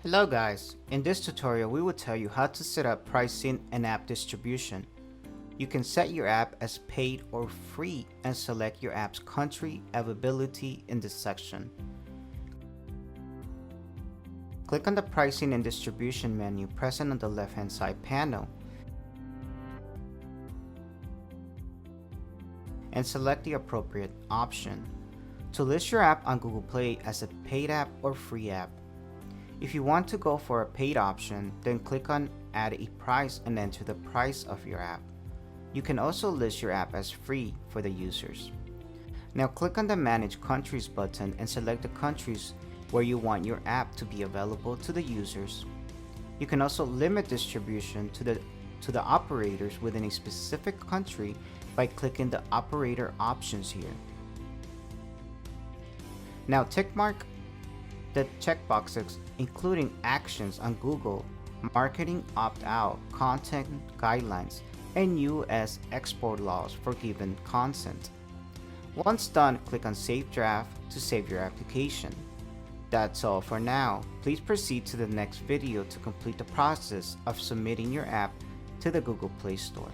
Hello guys, in this tutorial we will tell you how to set up pricing and app distribution. You can set your app as paid or free and select your app's country availability in this section. Click on the pricing and distribution menu present on the left hand side panel and select the appropriate option. To list your app on Google Play as a paid app or free app. If you want to go for a paid option, then click on Add a Price and enter the price of your app. You can also list your app as free for the users. Now click on the Manage Countries button and select the countries where you want your app to be available to the users. You can also limit distribution to the operators within a specific country by clicking the operator options here. Now tickmark the checkboxes including actions on Google, marketing opt-out, content guidelines, and US export laws for given content. Once done, click on Save Draft to save your application. That's all for now. Please proceed to the next video to complete the process of submitting your app to the Google Play Store.